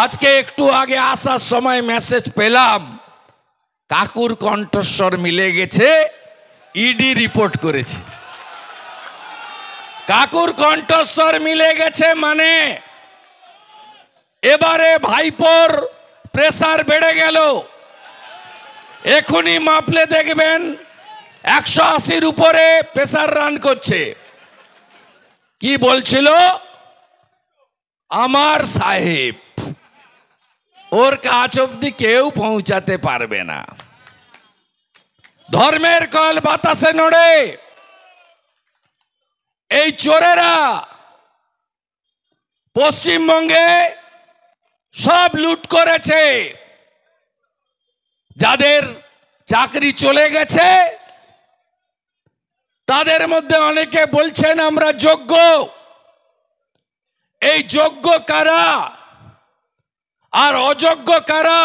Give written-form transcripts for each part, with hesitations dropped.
আজকে একটু আগে আসার সময় মেসেজ পেলাম কাকুর কণ্ঠস্বর মিলে গেছে, ইডি রিপোর্ট করেছে। কাকুর কণ্ঠস্বর মিলে গেছে মানে এবারে ভাইপোর প্রেসার বেড়ে গেল। এখনই মাপলে দেখবেন 180-র উপরে প্রেসার রান করছে। কি বলছিল? আমার সাহেব, ওর কাছ অব্দি কেউ পৌঁছাতে পারবে না। ধর্মের কল বাতাসে নড়ে। এই চোরেরা পশ্চিমবঙ্গে সব লুট করেছে। যাদের চাকরি চলে গেছে তাদের মধ্যে অনেকে বলছেন আমরা যোগ্য। এই যোগ্য কারা আর অযোগ্য কারা,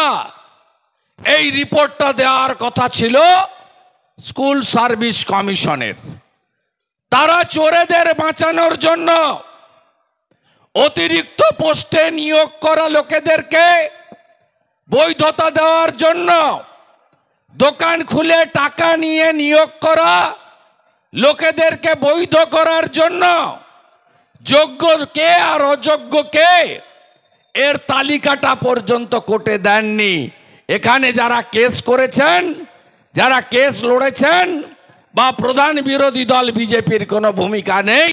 এই রিপোর্টটা দেওয়ার কথা ছিল স্কুল সার্ভিস কমিশনের। তারা চোরেদের বাঁচানোর জন্য অতিরিক্ত পোস্টে নিয়োগ করা লোকেদেরকে বৈধতা দেওয়ার জন্য, দোকান খুলে টাকা নিয়ে নিয়োগ করা লোকেদেরকে বৈধ করার জন্য যোগ্য কে আর অযোগ্য কে এর তালিকাটা পর্যন্ত কোর্টে দেননি। এখানে যারা কেস করেছেন, যারা কেস লড়েছেন, বা প্রধান বিরোধী দল বিজেপির কোনো ভূমিকা নেই।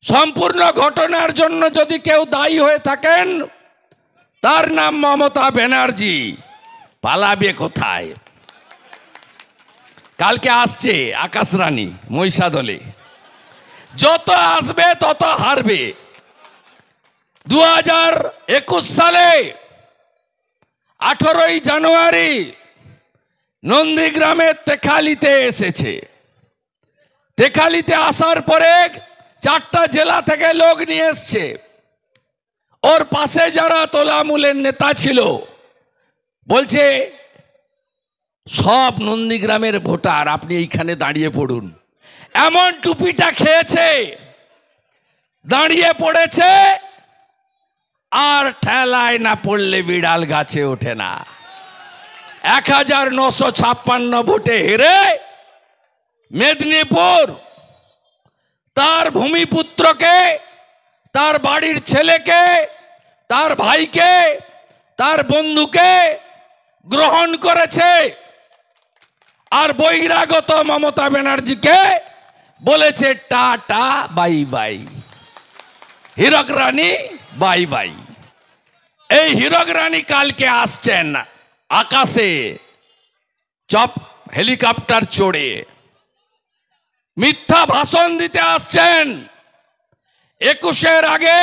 সম্পূর্ণ ঘটনার জন্য যদি কেউ দায়ী হয়ে থাকেন তার নাম মমতা ব্যানার্জি। পালাবে কোথায়? কালকে আসছে আকাশ রানী মহিষাদলে, যত আসবে তত হারবে। 2021 সালে 18ই জানুয়ারি নন্দীগ্রামের তেখালিতে এসেছে। তেখালিতে আসার পরে 4টা জেলা থেকে লোক নিয়ে এসছে। ওর পাশে যারা তোলামূলের নেতা ছিল বলছে সব নন্দীগ্রামের ভোটার, আপনি এইখানে দাঁড়িয়ে পড়ুন। এমন টুপিটা খেয়েছে, দাঁড়িয়ে পড়েছে, আর ঠেলায় না পড়লে বিড়াল গাছে ওঠে না। 1956 ভোটে হেরে মেদিনীপুর তার ভূমিপুত্রকে, তার বাড়ির ছেলেকে, তার ভাইকে, তার বন্ধুকে গ্রহণ করেছে। আর বহিরাগত মমতা ব্যানার্জিকে বলেছে টাটা বাই বাই, হীরক রানী বাই বাই। এই হীরক রানী কালকে আসছেন আকাশে হেলিকপ্টার চড়ে, মিথ্যা ভাষণ দিতে আসছেন। 21-এর আগে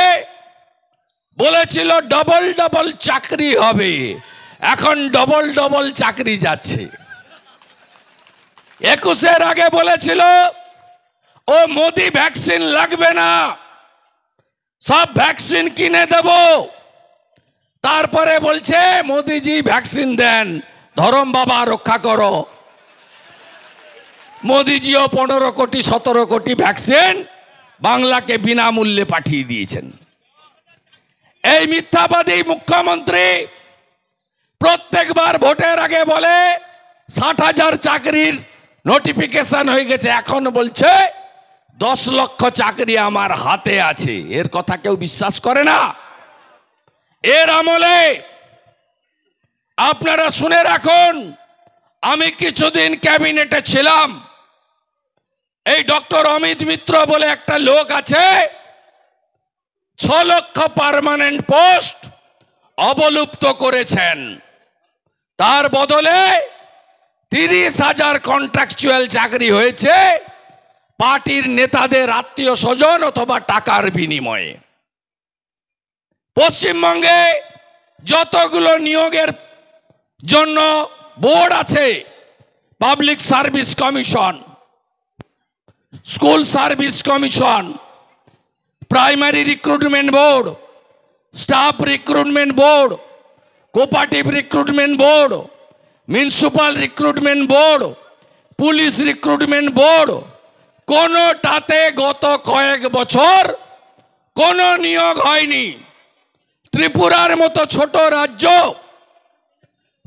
বলেছিল ডবল ডবল চাকরি হবে, এখন ডবল ডবল চাকরি যাচ্ছে। 21-এর আগে বলেছিল ও মোদি ভ্যাকসিন লাগবে না, সব ভ্যাকসিন কিনে দেব। তারপরে বলছে মোদিজি ভ্যাকসিন দেন, ধরম বাবা রক্ষা করো। মোদিজিও 15 কোটি 17 কোটি ভ্যাকসিন বাংলাকে বিনামূল্যে পাঠিয়ে দিয়েছেন। এই মিথ্যাবাদী মুখ্যমন্ত্রী প্রত্যেকবার ভোটের আগে বলে 60,000 চাকরির নোটিফিকেশন হয়ে গেছে, এখন বলছে 10 লক্ষ চাকরি আমার হাতে আছে। এর কথা কেউ বিশ্বাস করে না। এর আমলে আপনারা শুনে রাখুন, আমি কিছুদিন ক্যাবিনেটে ছিলাম। এই ডক্টর অমিত মিত্র বলে একটা লোক আছে, 6 লক্ষ পার্মানেন্ট পোস্ট অবলুপ্ত করেছেন। তার বদলে 30,000 কন্ট্রাকচুয়াল চাকরি হয়েছে পার্টির নেতাদের আত্মীয় স্বজন অথবা টাকার বিনিময়ে। পশ্চিমবঙ্গে যতগুলো নিয়োগের জন্য বোর্ড আছে, public service commission, school service commission, primary recruitment board, staff recruitment board, cooperative recruitment board, municipal recruitment board, police recruitment board, কোনোটাতে গত কয়েক বছর কোনো নিয়োগ হয়নি। ত্রিপুরার মতো ছোট রাজ্য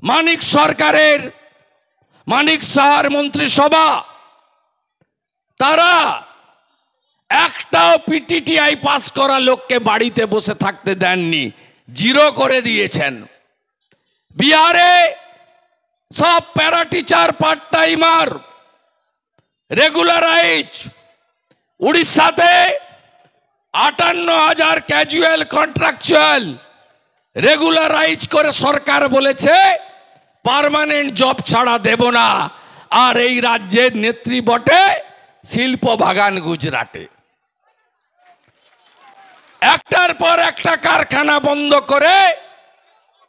মানিক সরকারের মানিক সাহার মন্ত্রিসভা তারা একটাও পিটিটিআই পাস করা লোককে বাড়িতে বসে থাকতে দেননি, জিরো করে দিয়েছেন। বিহারে সব para teacher part timer regularise, উড়িষ্যাতে 58,000 ক্যাজুয়াল কন্ট্রাকচুয়াল রেগুলারাইজ করে সরকার বলেছে পার্মানেন্ট জব ছাড়া দেব না। আর এই রাজ্যের নেত্রী বটে শিল্প বাগান গুজরাটে, একটার পর একটা কারখানা বন্ধ করে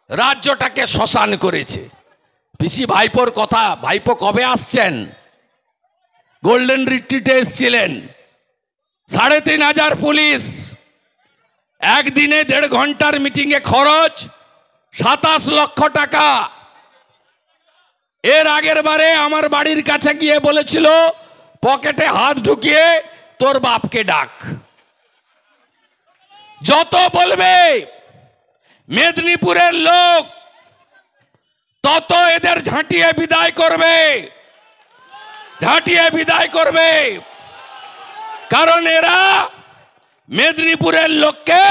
রাজ্যটাকে শ্মশান করেছে। পিসি ভাইপোর কথা, ভাইপো কবে আসছেন? গোল্ডেন রিট্রিটে এসেছিলেন, 3,500 পুলিশ, একদিনে 1.5 ঘন্টার মিটিংয়ে খরচ 27 লক্ষ টাকা। এর আগের বারে আমার বাড়ির কাছে গিয়ে বলেছিল পকেটে হাত ঢুকিয়ে তোর বাপকে ডাক। যত বলবে মেদিনীপুরের লোক তত এদের ঝাঁটিয়ে বিদায় করবে, ঝাঁটিয়ে বিদায় করবে। কারণ এরা মেদিনীপুরের লোককে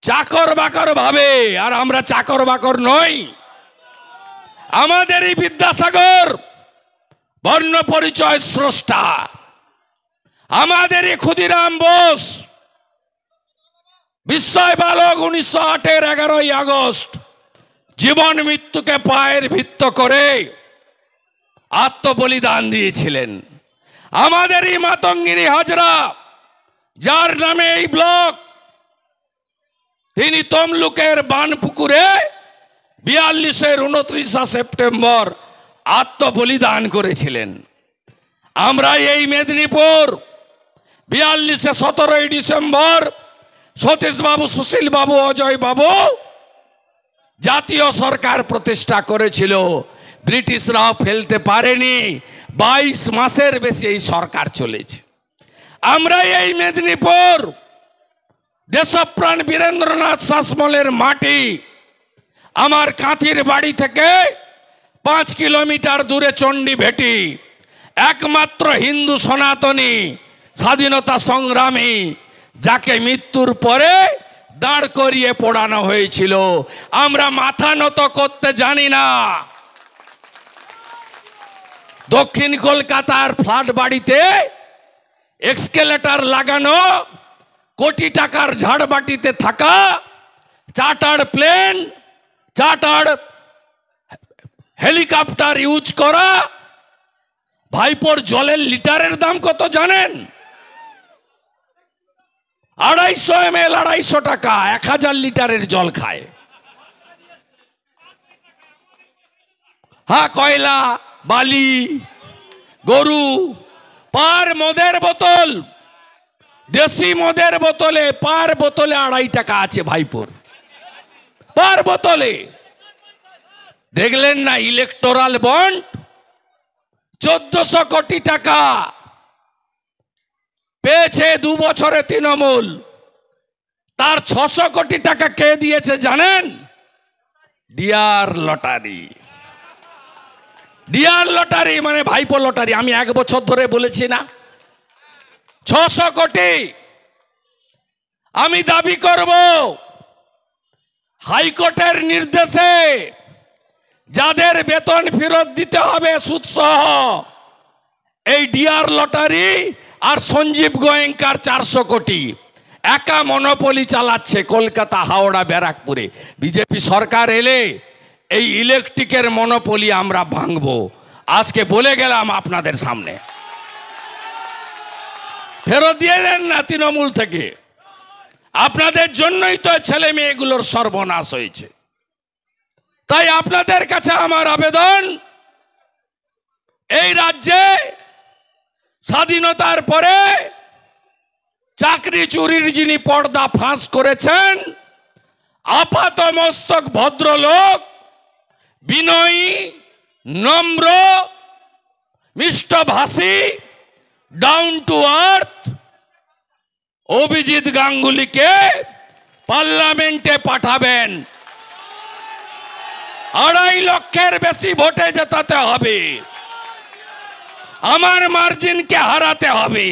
চাকর বাকর ভাবে, আর আমরা চাকর বাকর নই। আমাদেরই বিদ্যাসাগর বর্ণ পরিচয় স্রষ্টা, আমাদেরই ক্ষুদিরাম বোস বিস্ময় বালক 1908-এর 11ই আগস্ট জীবন মৃত্যুকে পায়ের ভিত্ত করে আত্মবলিদান দিয়েছিলেন। আমাদেরই মাতঙ্গিনী হাজরা, যার নামে এই ব্লক, তিনি তমলুকের বানপুকুরে 42-এর 29 সেপ্টেম্বর আত্মবলিদান করেছিলেন। আমরা এই মেদিনীপুর 42-এ 17ই ডিসেম্বর সতীশ বাবু, সুশীল বাবু, অজয় বাবু জাতীয় সরকার প্রতিষ্ঠা করেছিল। ব্রিটিশরাও ফেলতে পারেনি, 22 মাসের বেশি এই সরকার চলেছে। আমরা এই মেদিনীপুর দেশপ্রাণ বীরেন্দ্রনাথ শাসমলের মাটি, আমার কাঁথির বাড়ি থেকে 5 কিলোমিটার দূরে চণ্ডী ভেটি, একমাত্র হিন্দু সনাতনী স্বাধীনতা সংগ্রামী যাকে মৃত্যুর পরে দাঁড় করিয়ে পোড়ানো হয়েছিল। আমরা মাথা নত করতে জানি না। দক্ষিণ কলকাতার ফ্ল্যাট বাড়িতে এক্সকেলেটর লাগানো, কোটি টাকার ঝাড়বাটিতে থাকা, chartered plane, chartered helicopter use করা। ভাইপোর জলের লিটারের দাম কত জানেন? 250 ml 250 টাকা, 1000 লিটারের জল খায়। হ্যাঁ, কয়লা, বালি, গরু। পার মদের বোতল, দেশি মদের বোতলে পার বোতলে 2.5 টাকা আছে ভাইপোর, পার বোতলে। দেখলেন না ইলেকটোরাল বন্ড 1400 কোটি টাকা পেয়েছে 2 বছরে তৃণমূল। তার 600 কোটি টাকা কে দিয়েছে জানেন? Dear lottery. ডিয়ার লটারি মানে ভাইপো লটারি। আমি 1 বছর ধরে বলেছি না, 600 কোটি। আমি দাবি করব হাইকোর্টের নির্দেশে যাদের বেতন ফেরত দিতে হবে সুদসহ, এই ডিয়ার লটারি আর সঞ্জীব গোয়েঙ্কার 400 কোটি একা মনোপলি চালাচ্ছে কলকাতা, হাওড়া, ব্যারাকপুরে। বিজেপি সরকার এলে এই ইলেকট্রিকের মনোপলি আমরা ভাঙবো। আজকে বলে গেলাম আপনাদের সামনে, ফেরত দিয়ে দেন না তৃণমূল থেকে। আপনাদের জন্যই তো ছেলে মেয়েগুলোর সর্বনাশ হয়েছে। তাই আপনাদের কাছে আমার আবেদন, এই রাজ্যে স্বাধীনতার পরে চাকরি চুরির যিনি পর্দা ফাঁস করেছেন, আপাত মস্তক ভদ্রলোক, বিনয়ী, নম্র, মিষ্টভাষী, ডাউন টু আর্থ অভিজিৎ গাঙ্গুলিকে পার্লামেন্টে পাঠাবেন। 2.5 লক্ষের বেশি ভোটে জেতাতে হবে। আমার মার্জিনকে হারাতে হবে।